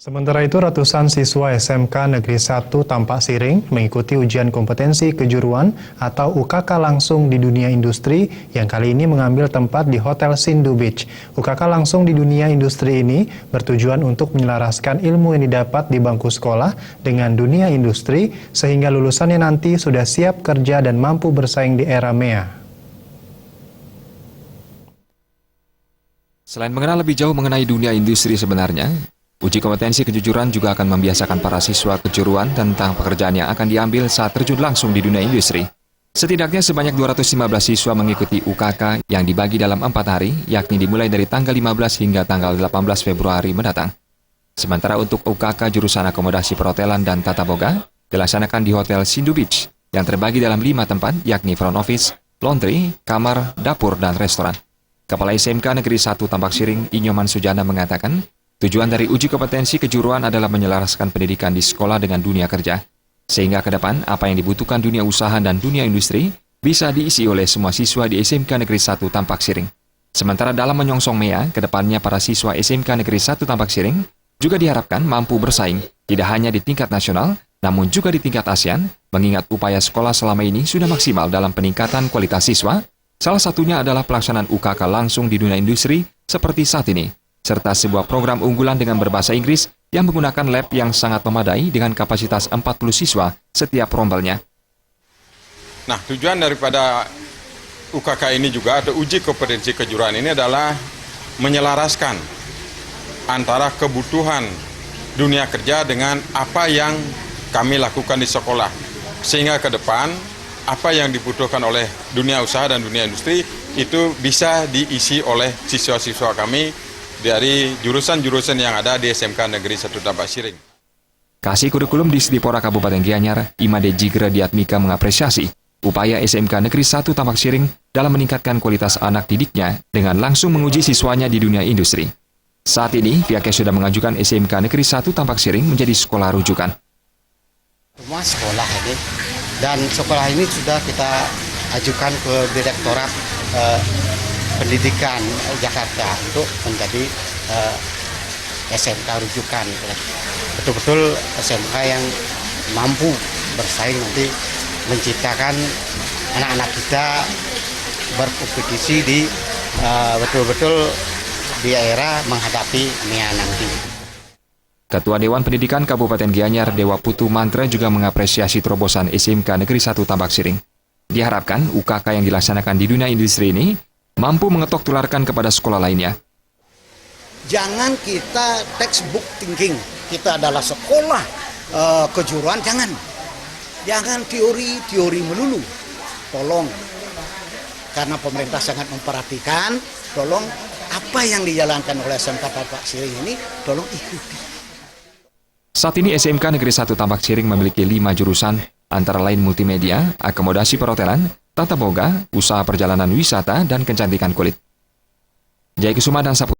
Sementara itu, ratusan siswa SMK Negeri 1 Tampak Siring mengikuti ujian kompetensi kejuruan atau UKK langsung di dunia industri yang kali ini mengambil tempat di Hotel Sindu Beach. UKK langsung di dunia industri ini bertujuan untuk menyelaraskan ilmu yang didapat di bangku sekolah dengan dunia industri sehingga lulusannya nanti sudah siap kerja dan mampu bersaing di era MEA. Selain mengenal lebih jauh mengenai dunia industri sebenarnya, uji kompetensi kejujuran juga akan membiasakan para siswa kejuruan tentang pekerjaan yang akan diambil saat terjun langsung di dunia industri. Setidaknya sebanyak 215 siswa mengikuti UKK yang dibagi dalam 4 hari, yakni dimulai dari tanggal 15 hingga tanggal 18 Februari mendatang. Sementara untuk UKK jurusan akomodasi perhotelan dan tata boga, dilaksanakan di Hotel Sindu Beach, yang terbagi dalam 5 tempat, yakni front office, laundry, kamar, dapur, dan restoran. Kepala SMK Negeri 1 Tampak Siring, Inyoman Sujana mengatakan, tujuan dari uji kompetensi kejuruan adalah menyelaraskan pendidikan di sekolah dengan dunia kerja, sehingga ke depan apa yang dibutuhkan dunia usaha dan dunia industri bisa diisi oleh semua siswa di SMK Negeri 1 Tampak Siring. Sementara dalam menyongsong MEA, ke depannya para siswa SMK Negeri 1 Tampak Siring juga diharapkan mampu bersaing, tidak hanya di tingkat nasional, namun juga di tingkat ASEAN, mengingat upaya sekolah selama ini sudah maksimal dalam peningkatan kualitas siswa. Salah satunya adalah pelaksanaan UKK langsung di dunia industri seperti saat ini, serta sebuah program unggulan dengan berbahasa Inggris yang menggunakan lab yang sangat memadai dengan kapasitas 40 siswa setiap rombelnya. Nah, tujuan daripada UKK ini juga atau uji kompetensi kejuruan ini adalah menyelaraskan antara kebutuhan dunia kerja dengan apa yang kami lakukan di sekolah. Sehingga ke depan, apa yang dibutuhkan oleh dunia usaha dan dunia industri itu bisa diisi oleh siswa-siswa kami dari jurusan-jurusan yang ada di SMK Negeri 1 Tampak Siring. Kasih Kurikulum di Dipora Kabupaten Gianyar, Imade Jigra Diatmika mengapresiasi upaya SMK Negeri 1 Tampak Siring dalam meningkatkan kualitas anak didiknya dengan langsung menguji siswanya di dunia industri. Saat ini, pihaknya sudah mengajukan SMK Negeri 1 Tampak Siring menjadi sekolah rujukan. Semua sekolah ini, dan sekolah ini sudah kita ajukan ke Direktorat Pendidikan Jakarta untuk menjadi SMK rujukan. Betul-betul SMK yang mampu bersaing nanti menciptakan anak-anak kita berkompetisi di betul-betul di era menghadapi MEA nanti. Ketua Dewan Pendidikan Kabupaten Gianyar, Dewa Putu Mantra juga mengapresiasi terobosan SMK Negeri 1 Tampak Siring. Diharapkan UKK yang dilaksanakan di dunia industri ini mampu mengetok tularkan kepada sekolah lainnya. Jangan kita textbook thinking, kita adalah sekolah kejuruan, jangan teori melulu. Tolong, karena pemerintah sangat memperhatikan, tolong apa yang dijalankan oleh SMK Tampak Siring ini, tolong ikuti. Saat ini SMK Negeri 1 Tampak Siring memiliki 5 jurusan, antara lain multimedia, akomodasi perhotelan, tata boga, usaha perjalanan wisata, dan kecantikan kulit. Jaya Kusuma dan Saputra.